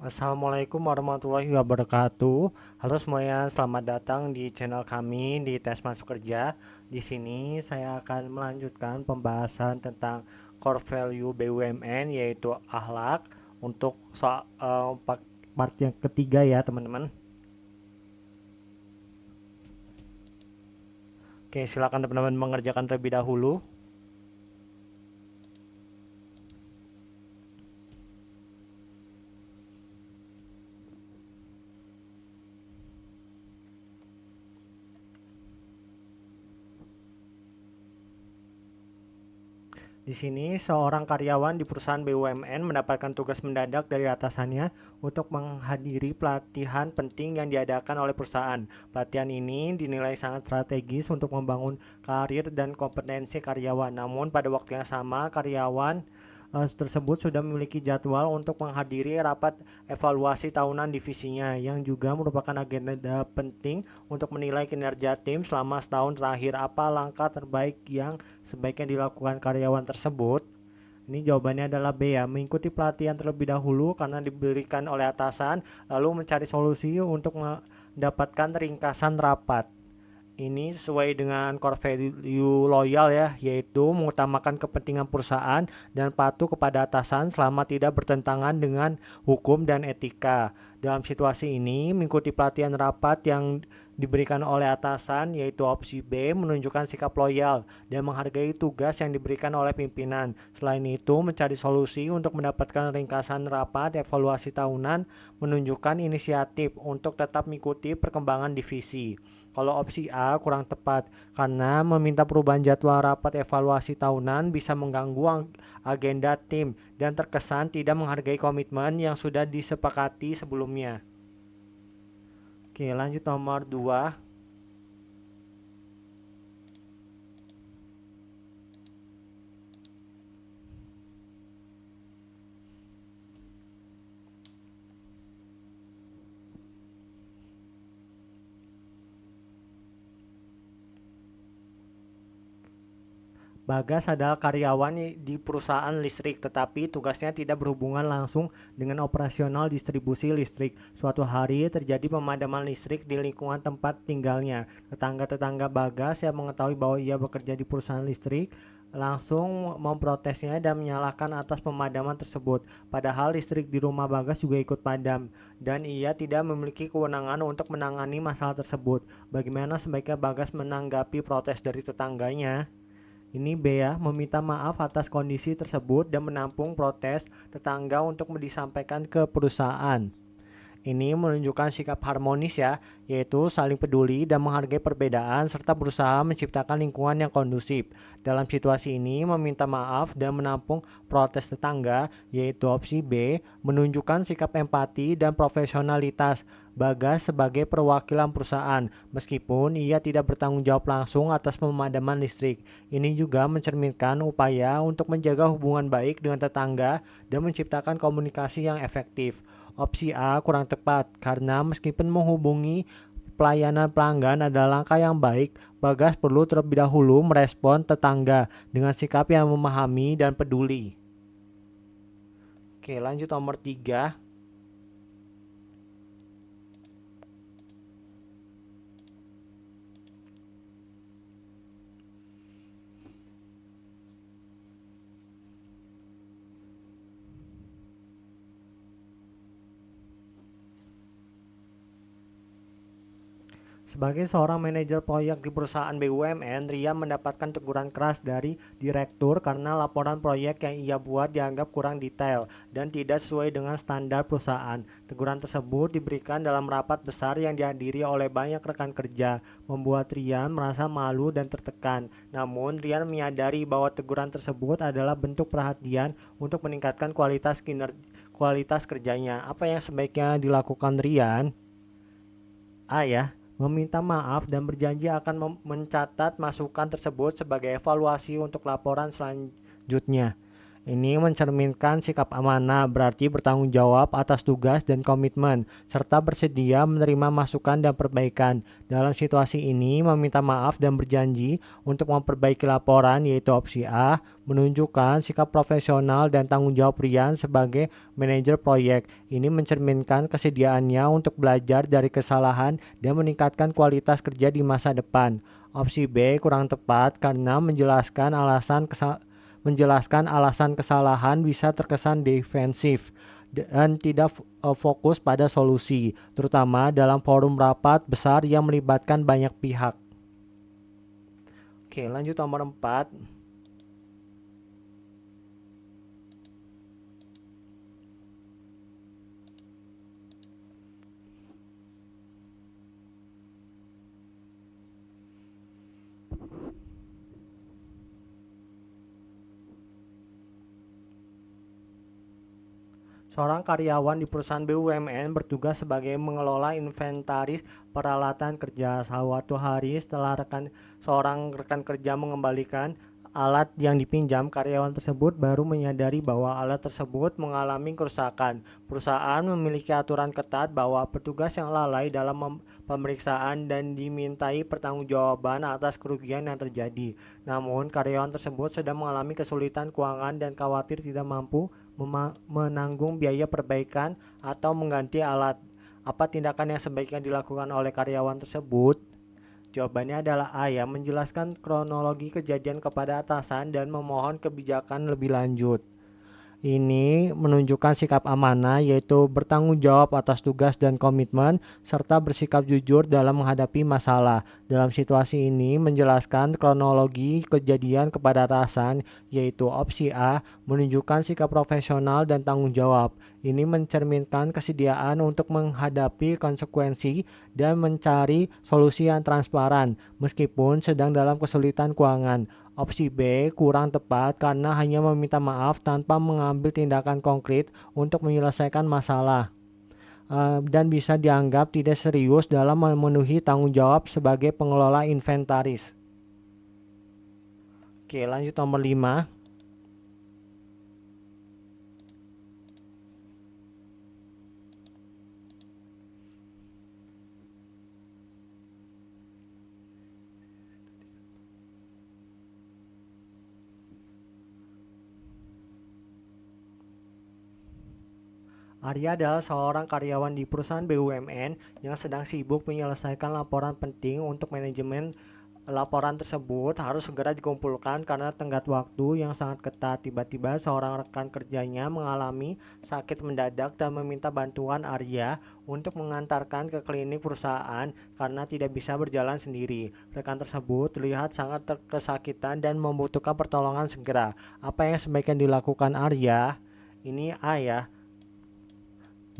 Assalamualaikum warahmatullahi wabarakatuh. Halo semuanya, selamat datang di channel kami di Tes Masuk Kerja. Di sini saya akan melanjutkan pembahasan tentang core value BUMN yaitu akhlak untuk soal part yang ketiga ya, teman-teman. Oke, silakan teman-teman mengerjakan terlebih dahulu. Di sini, seorang karyawan di perusahaan BUMN mendapatkan tugas mendadak dari atasannya untuk menghadiri pelatihan penting yang diadakan oleh perusahaan. Pelatihan ini dinilai sangat strategis untuk membangun karir dan kompetensi karyawan. Namun, pada waktu yang sama, karyawan tersebut sudah memiliki jadwal untuk menghadiri rapat evaluasi tahunan divisinya yang juga merupakan agenda penting untuk menilai kinerja tim selama setahun terakhir. Apa langkah terbaik yang sebaiknya dilakukan karyawan tersebut? Ini jawabannya adalah B ya, mengikuti pelatihan terlebih dahulu karena diberikan oleh atasan, lalu mencari solusi untuk mendapatkan ringkasan rapat. Ini sesuai dengan core value loyal ya, yaitu mengutamakan kepentingan perusahaan dan patuh kepada atasan selama tidak bertentangan dengan hukum dan etika. Dalam situasi ini, mengikuti pelatihan rapat yang diberikan oleh atasan yaitu opsi B, menunjukkan sikap loyal dan menghargai tugas yang diberikan oleh pimpinan. Selain itu, mencari solusi untuk mendapatkan ringkasan rapat evaluasi tahunan, menunjukkan inisiatif untuk tetap mengikuti perkembangan divisi. Kalau opsi A kurang tepat karena meminta perubahan jadwal rapat evaluasi tahunan bisa mengganggu agenda tim dan terkesan tidak menghargai komitmen yang sudah disepakati sebelumnya. Oke, lanjut nomor 2. Bagas adalah karyawan di perusahaan listrik, tetapi tugasnya tidak berhubungan langsung dengan operasional distribusi listrik. Suatu hari terjadi pemadaman listrik di lingkungan tempat tinggalnya. Tetangga-tetangga Bagas yang mengetahui bahwa ia bekerja di perusahaan listrik langsung memprotesnya dan menyalahkan atas pemadaman tersebut. Padahal listrik di rumah Bagas juga ikut padam dan ia tidak memiliki kewenangan untuk menangani masalah tersebut. Bagaimana sebaiknya Bagas menanggapi protes dari tetangganya? Ini B ya, meminta maaf atas kondisi tersebut dan menampung protes tetangga untuk disampaikan ke perusahaan. Ini menunjukkan sikap harmonis ya, yaitu saling peduli dan menghargai perbedaan serta berusaha menciptakan lingkungan yang kondusif. Dalam situasi ini, meminta maaf dan menampung protes tetangga, yaitu opsi B, menunjukkan sikap empati dan profesionalitas Bagas sebagai perwakilan perusahaan, meskipun ia tidak bertanggung jawab langsung atas pemadaman listrik. Ini juga mencerminkan upaya untuk menjaga hubungan baik dengan tetangga dan menciptakan komunikasi yang efektif. Opsi A kurang tepat karena meskipun menghubungi pelayanan pelanggan adalah langkah yang baik, Bagas perlu terlebih dahulu merespon tetangga dengan sikap yang memahami dan peduli. Oke, lanjut nomor 3. Sebagai seorang manajer proyek di perusahaan BUMN, Ria mendapatkan teguran keras dari direktur karena laporan proyek yang ia buat dianggap kurang detail dan tidak sesuai dengan standar perusahaan. Teguran tersebut diberikan dalam rapat besar yang dihadiri oleh banyak rekan kerja, membuat Rian merasa malu dan tertekan. Namun, Rian menyadari bahwa teguran tersebut adalah bentuk perhatian untuk meningkatkan kualitas kerjanya. Apa yang sebaiknya dilakukan Rian? A ya, meminta maaf dan berjanji akan mencatat masukan tersebut sebagai evaluasi untuk laporan selanjutnya. Ini mencerminkan sikap amanah, berarti bertanggung jawab atas tugas dan komitmen, serta bersedia menerima masukan dan perbaikan. Dalam situasi ini, meminta maaf dan berjanji untuk memperbaiki laporan, yaitu opsi A, menunjukkan sikap profesional dan tanggung jawab Rian sebagai manajer proyek. Ini mencerminkan kesediaannya untuk belajar dari kesalahan dan meningkatkan kualitas kerja di masa depan. Opsi B kurang tepat karena menjelaskan alasan kesalahan bisa terkesan defensif dan tidak fokus pada solusi, terutama dalam forum rapat besar yang melibatkan banyak pihak. Oke, lanjut nomor 4. Seorang karyawan di perusahaan BUMN bertugas sebagai mengelola inventaris peralatan kerja. Suatu hari setelah seorang rekan kerja mengembalikan alat yang dipinjam, karyawan tersebut baru menyadari bahwa alat tersebut mengalami kerusakan. Perusahaan memiliki aturan ketat bahwa petugas yang lalai dalam pemeriksaan dan dimintai pertanggungjawaban atas kerugian yang terjadi. Namun, karyawan tersebut sedang mengalami kesulitan keuangan dan khawatir tidak mampu menanggung biaya perbaikan atau mengganti alat. Apa tindakan yang sebaiknya dilakukan oleh karyawan tersebut? Jawabannya adalah A, ya, menjelaskan kronologi kejadian kepada atasan dan memohon kebijakan lebih lanjut. Ini menunjukkan sikap amanah, yaitu bertanggung jawab atas tugas dan komitmen, serta bersikap jujur dalam menghadapi masalah. Dalam situasi ini, menjelaskan kronologi kejadian kepada atasan, yaitu opsi A, menunjukkan sikap profesional dan tanggung jawab. Ini mencerminkan kesediaan untuk menghadapi konsekuensi dan mencari solusi yang transparan, meskipun sedang dalam kesulitan keuangan. Opsi B kurang tepat karena hanya meminta maaf tanpa mengambil tindakan konkret untuk menyelesaikan masalah, dan bisa dianggap tidak serius dalam memenuhi tanggung jawab sebagai pengelola inventaris. Oke, lanjut nomor 5. Arya adalah seorang karyawan di perusahaan BUMN yang sedang sibuk menyelesaikan laporan penting untuk manajemen. Laporan tersebut harus segera dikumpulkan karena tenggat waktu yang sangat ketat. Tiba-tiba seorang rekan kerjanya mengalami sakit mendadak dan meminta bantuan Arya untuk mengantarkan ke klinik perusahaan karena tidak bisa berjalan sendiri. Rekan tersebut terlihat sangat kesakitan dan membutuhkan pertolongan segera. Apa yang sebaiknya dilakukan Arya? Ini A, ya,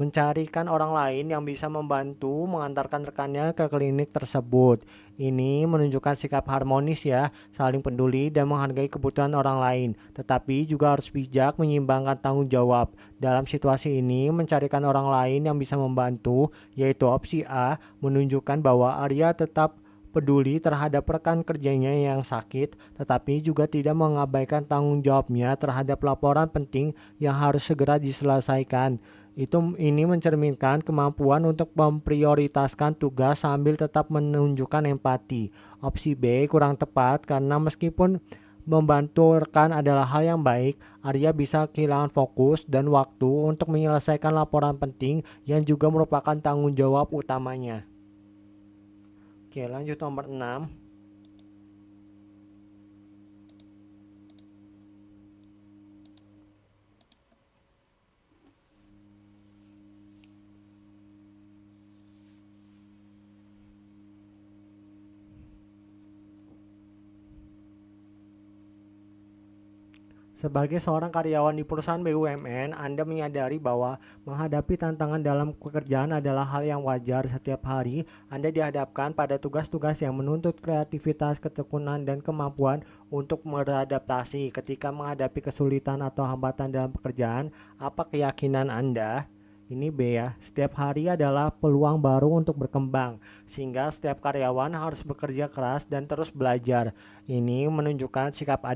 mencarikan orang lain yang bisa membantu mengantarkan rekannya ke klinik tersebut. Ini menunjukkan sikap harmonis, ya, saling peduli dan menghargai kebutuhan orang lain, tetapi juga harus bijak menyeimbangkan tanggung jawab. Dalam situasi ini, mencarikan orang lain yang bisa membantu, yaitu opsi A, menunjukkan bahwa Arya tetap peduli terhadap rekan kerjanya yang sakit, tetapi juga tidak mengabaikan tanggung jawabnya terhadap laporan penting yang harus segera diselesaikan. Ini mencerminkan kemampuan untuk memprioritaskan tugas sambil tetap menunjukkan empati. Opsi B kurang tepat karena meskipun membantu rekan adalah hal yang baik, Arya bisa kehilangan fokus dan waktu untuk menyelesaikan laporan penting yang juga merupakan tanggung jawab utamanya. Oke, lanjut nomor 6. Sebagai seorang karyawan di perusahaan BUMN, Anda menyadari bahwa menghadapi tantangan dalam pekerjaan adalah hal yang wajar. Setiap hari, Anda dihadapkan pada tugas-tugas yang menuntut kreativitas, ketekunan, dan kemampuan untuk beradaptasi. Ketika menghadapi kesulitan atau hambatan dalam pekerjaan, apa keyakinan Anda? Ini B ya. Setiap hari adalah peluang baru untuk berkembang, sehingga setiap karyawan harus bekerja keras dan terus belajar. Ini menunjukkan sikap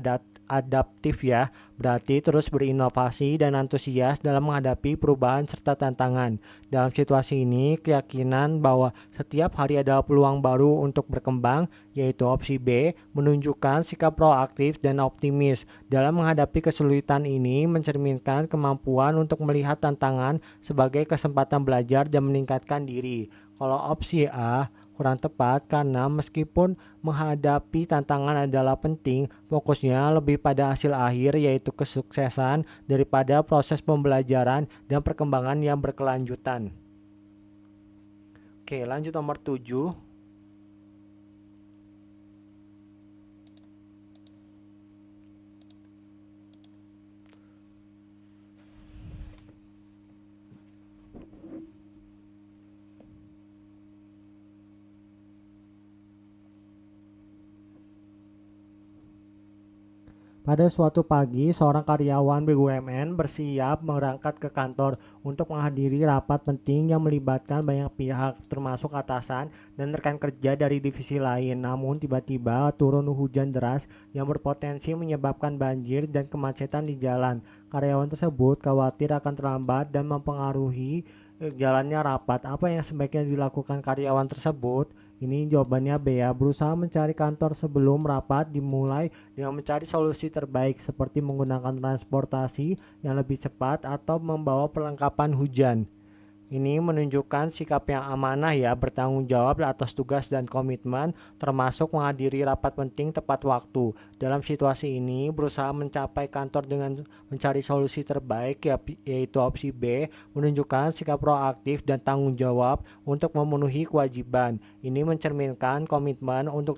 adaptif ya, berarti terus berinovasi dan antusias dalam menghadapi perubahan serta tantangan. Dalam situasi ini, keyakinan bahwa setiap hari ada peluang baru untuk berkembang, yaitu opsi B, menunjukkan sikap proaktif dan optimis. Dalam menghadapi kesulitan ini mencerminkan kemampuan untuk melihat tantangan sebagai kesempatan belajar dan meningkatkan diri. Kalau opsi A kurang tepat karena meskipun menghadapi tantangan adalah penting, fokusnya lebih pada hasil akhir yaitu kesuksesan daripada proses pembelajaran dan perkembangan yang berkelanjutan. Oke, lanjut nomor 7. Pada suatu pagi, seorang karyawan BUMN bersiap berangkat ke kantor untuk menghadiri rapat penting yang melibatkan banyak pihak, termasuk atasan dan rekan kerja dari divisi lain. Namun tiba-tiba turun hujan deras yang berpotensi menyebabkan banjir dan kemacetan di jalan. Karyawan tersebut khawatir akan terlambat dan mempengaruhi jalannya rapat. Apa yang sebaiknya dilakukan karyawan tersebut? Ini jawabannya B ya, berusaha mencari kantor sebelum rapat dimulai dengan mencari solusi terbaik seperti menggunakan transportasi yang lebih cepat atau membawa perlengkapan hujan. Ini menunjukkan sikap yang amanah ya, bertanggung jawab atas tugas dan komitmen, termasuk menghadiri rapat penting tepat waktu. Dalam situasi ini, berusaha mencapai kantor dengan mencari solusi terbaik yaitu opsi B, menunjukkan sikap proaktif dan tanggung jawab untuk memenuhi kewajiban. Ini mencerminkan komitmen untuk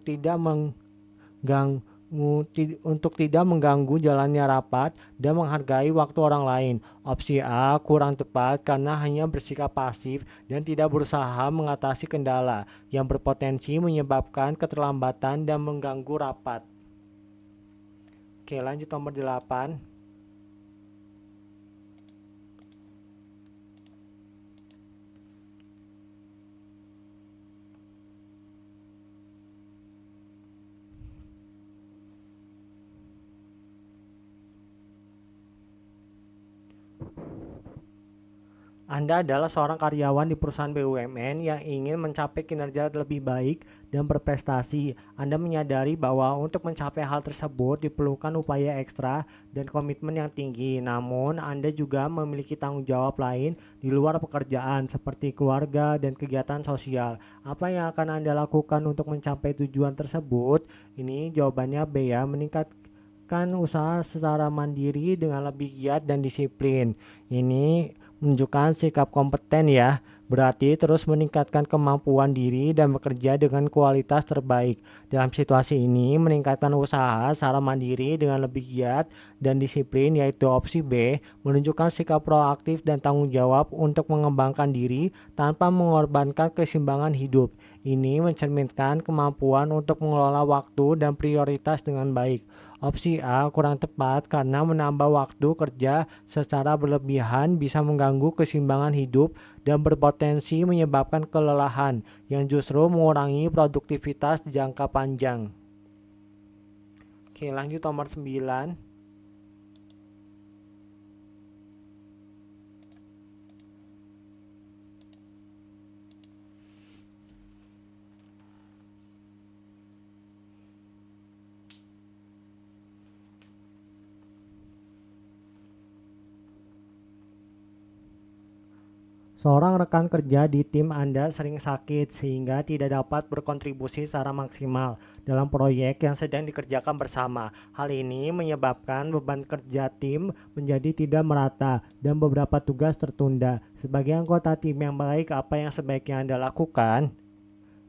tidak mengganggu jalannya rapat dan menghargai waktu orang lain. Opsi A kurang tepat karena hanya bersikap pasif dan tidak berusaha mengatasi kendala yang berpotensi menyebabkan keterlambatan dan mengganggu rapat. Oke, lanjut nomor 8. Anda adalah seorang karyawan di perusahaan BUMN yang ingin mencapai kinerja lebih baik dan berprestasi. Anda menyadari bahwa untuk mencapai hal tersebut diperlukan upaya ekstra dan komitmen yang tinggi. Namun, Anda juga memiliki tanggung jawab lain di luar pekerjaan seperti keluarga dan kegiatan sosial. Apa yang akan Anda lakukan untuk mencapai tujuan tersebut? Ini jawabannya B ya, meningkatkan usaha secara mandiri dengan lebih giat dan disiplin. Ini menunjukkan sikap kompeten ya, berarti terus meningkatkan kemampuan diri dan bekerja dengan kualitas terbaik. Dalam situasi ini, meningkatkan usaha secara mandiri dengan lebih giat dan disiplin yaitu opsi B, menunjukkan sikap proaktif dan tanggung jawab untuk mengembangkan diri tanpa mengorbankan keseimbangan hidup. Ini mencerminkan kemampuan untuk mengelola waktu dan prioritas dengan baik. Opsi A kurang tepat karena menambah waktu kerja secara berlebihan bisa mengganggu keseimbangan hidup dan berpotensi menyebabkan kelelahan yang justru mengurangi produktivitas di jangka panjang. Oke, lanjut nomor 9. Seorang rekan kerja di tim Anda sering sakit sehingga tidak dapat berkontribusi secara maksimal dalam proyek yang sedang dikerjakan bersama. Hal ini menyebabkan beban kerja tim menjadi tidak merata dan beberapa tugas tertunda. Sebagai anggota tim yang baik, apa yang sebaiknya Anda lakukan?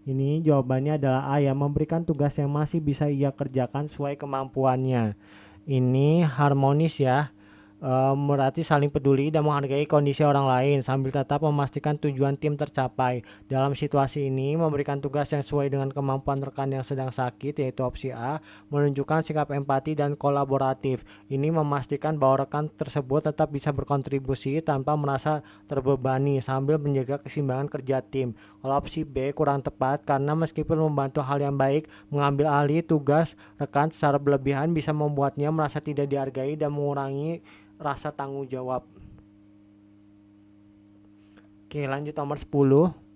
Ini jawabannya adalah A ya, memberikan tugas yang masih bisa ia kerjakan sesuai kemampuannya. Ini harmonis ya. berarti saling peduli dan menghargai kondisi orang lain sambil tetap memastikan tujuan tim tercapai. Dalam situasi ini, memberikan tugas yang sesuai dengan kemampuan rekan yang sedang sakit, yaitu opsi A, menunjukkan sikap empati dan kolaboratif. Ini memastikan bahwa rekan tersebut tetap bisa berkontribusi tanpa merasa terbebani sambil menjaga keseimbangan kerja tim. Kalau opsi B kurang tepat karena meskipun membantu hal yang baik, mengambil alih tugas rekan secara berlebihan bisa membuatnya merasa tidak dihargai dan mengurangi rasa tanggung jawab. Oke, lanjut nomor 10.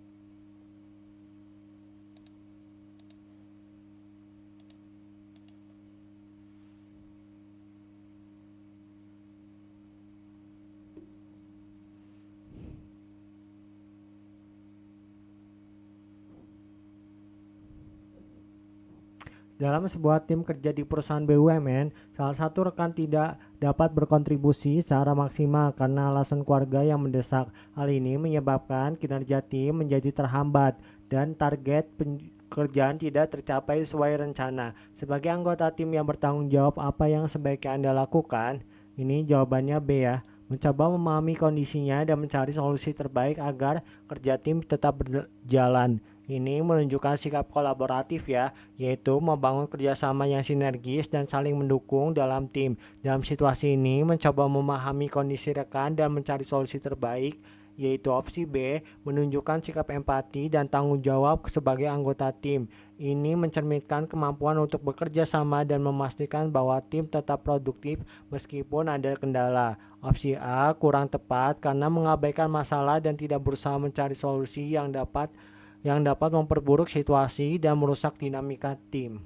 Dalam sebuah tim kerja di perusahaan BUMN, salah satu rekan tidak dapat berkontribusi secara maksimal karena alasan keluarga yang mendesak. Hal ini menyebabkan kinerja tim menjadi terhambat dan target pekerjaan tidak tercapai sesuai rencana. Sebagai anggota tim yang bertanggung jawab, apa yang sebaiknya Anda lakukan? Ini jawabannya B ya. Mencoba memahami kondisinya dan mencari solusi terbaik agar kerja tim tetap berjalan. Ini menunjukkan sikap kolaboratif ya, yaitu membangun kerjasama yang sinergis dan saling mendukung dalam tim. Dalam situasi ini, mencoba memahami kondisi rekan dan mencari solusi terbaik, yaitu opsi B, menunjukkan sikap empati dan tanggung jawab sebagai anggota tim. Ini mencerminkan kemampuan untuk bekerja sama dan memastikan bahwa tim tetap produktif meskipun ada kendala. Opsi A kurang tepat karena mengabaikan masalah dan tidak berusaha mencari solusi yang dapat memperburuk situasi dan merusak dinamika tim.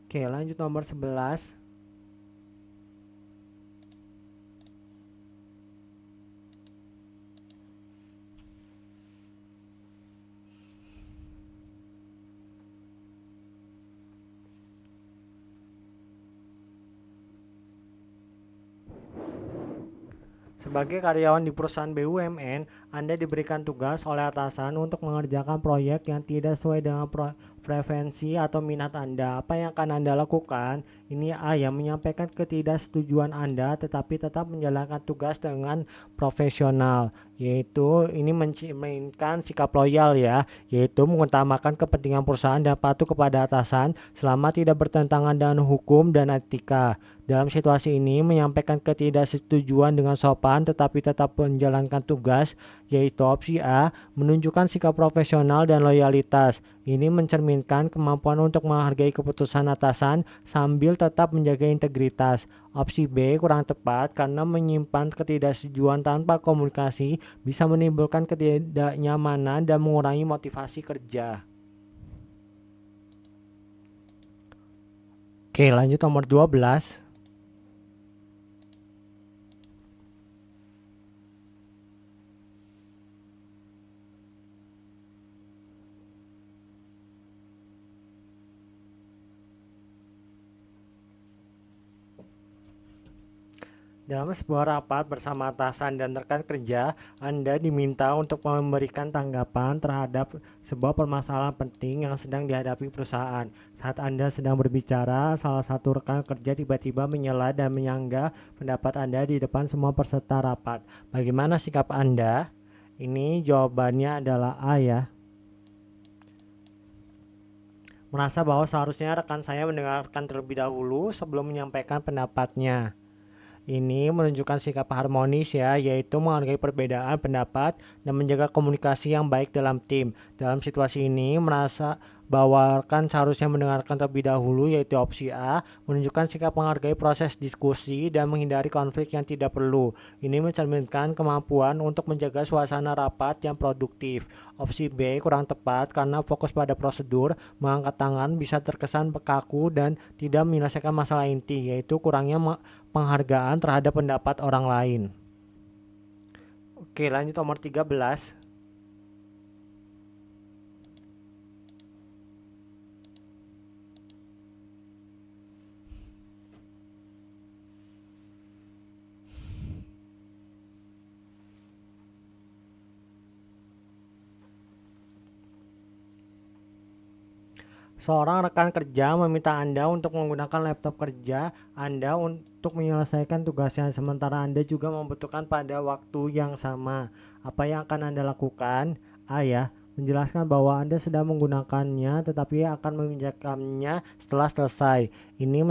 Oke, lanjut nomor 11. Sebagai karyawan di perusahaan BUMN, Anda diberikan tugas oleh atasan untuk mengerjakan proyek yang tidak sesuai dengan preferensi atau minat Anda. Apa yang akan Anda lakukan? Ini A yang menyampaikan ketidaksetujuan Anda tetapi tetap menjalankan tugas dengan profesional, yaitu ini mencerminkan sikap loyal ya, yaitu mengutamakan kepentingan perusahaan dan patuh kepada atasan selama tidak bertentangan dengan hukum dan etika. Dalam situasi ini, menyampaikan ketidaksetujuan dengan sopan tetapi tetap menjalankan tugas, yaitu opsi A, menunjukkan sikap profesional dan loyalitas. Ini mencerminkan kemampuan untuk menghargai keputusan atasan sambil tetap menjaga integritas. Opsi B kurang tepat karena menyimpan ketidaksetujuan tanpa komunikasi bisa menimbulkan ketidaknyamanan dan mengurangi motivasi kerja. Oke, lanjut nomor 12. Dalam sebuah rapat bersama atasan dan rekan kerja, Anda diminta untuk memberikan tanggapan terhadap sebuah permasalahan penting yang sedang dihadapi perusahaan. Saat Anda sedang berbicara, salah satu rekan kerja tiba-tiba menyela dan menyanggah pendapat Anda di depan semua peserta rapat. Bagaimana sikap Anda? Ini jawabannya adalah A ya. Merasa bahwa seharusnya rekan saya mendengarkan terlebih dahulu sebelum menyampaikan pendapatnya. Ini menunjukkan sikap harmonis ya, yaitu menghargai perbedaan pendapat dan menjaga komunikasi yang baik dalam tim. Dalam situasi ini, merasa bahwa rekan seharusnya mendengarkan terlebih dahulu, yaitu opsi A, menunjukkan sikap menghargai proses diskusi dan menghindari konflik yang tidak perlu. Ini mencerminkan kemampuan untuk menjaga suasana rapat yang produktif. Opsi B kurang tepat karena fokus pada prosedur, mengangkat tangan bisa terkesan kaku dan tidak menyelesaikan masalah inti, yaitu kurangnya penghargaan terhadap pendapat orang lain. Oke, lanjut nomor 13. Seorang rekan kerja meminta Anda untuk menggunakan laptop kerja Anda untuk menyelesaikan tugasnya, sementara Anda juga membutuhkan pada waktu yang sama. Apa yang akan Anda lakukan? A. Ya, menjelaskan bahwa Anda sedang menggunakannya tetapi akan memindahkannya setelah selesai. Ini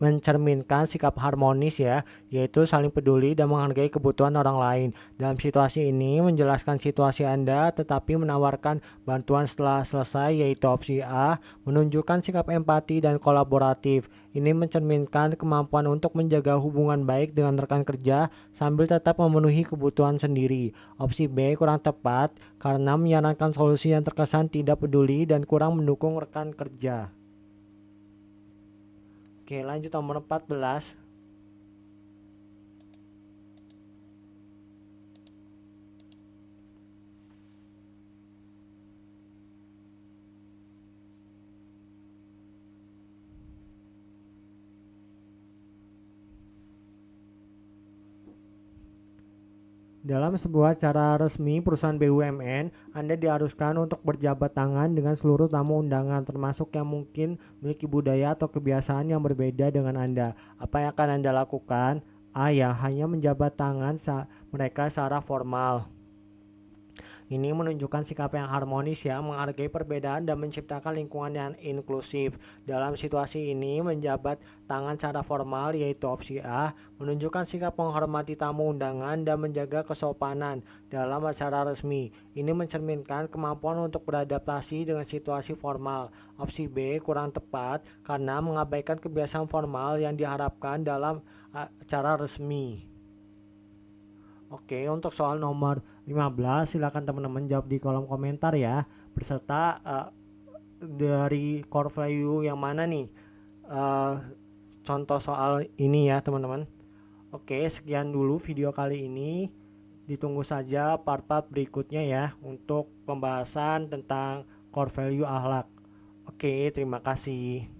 mencerminkan sikap harmonis ya, yaitu saling peduli dan menghargai kebutuhan orang lain. Dalam situasi ini menjelaskan situasi Anda tetapi menawarkan bantuan setelah selesai, yaitu opsi A, menunjukkan sikap empati dan kolaboratif. Ini mencerminkan kemampuan untuk menjaga hubungan baik dengan rekan kerja sambil tetap memenuhi kebutuhan sendiri. Opsi B kurang tepat karena menyarankan solusi yang terkesan tidak peduli dan kurang mendukung rekan kerja. Oke, lanjut nomor 14. Dalam sebuah acara resmi perusahaan BUMN, Anda diharuskan untuk berjabat tangan dengan seluruh tamu undangan, termasuk yang mungkin memiliki budaya atau kebiasaan yang berbeda dengan Anda. Apa yang akan Anda lakukan? A. Ya, hanya menjabat tangan mereka secara formal. Ini menunjukkan sikap yang harmonis ya, menghargai perbedaan dan menciptakan lingkungan yang inklusif. Dalam situasi ini, menjabat tangan secara formal yaitu opsi A, menunjukkan sikap menghormati tamu undangan dan menjaga kesopanan dalam acara resmi. Ini mencerminkan kemampuan untuk beradaptasi dengan situasi formal. Opsi B kurang tepat karena mengabaikan kebiasaan formal yang diharapkan dalam acara resmi. Oke, untuk soal nomor 15, silakan teman-teman jawab di kolom komentar ya, beserta dari core value yang mana nih contoh soal ini ya teman-teman. Oke, sekian dulu video kali ini. Ditunggu saja part-part berikutnya ya untuk pembahasan tentang core value akhlak. Oke, terima kasih.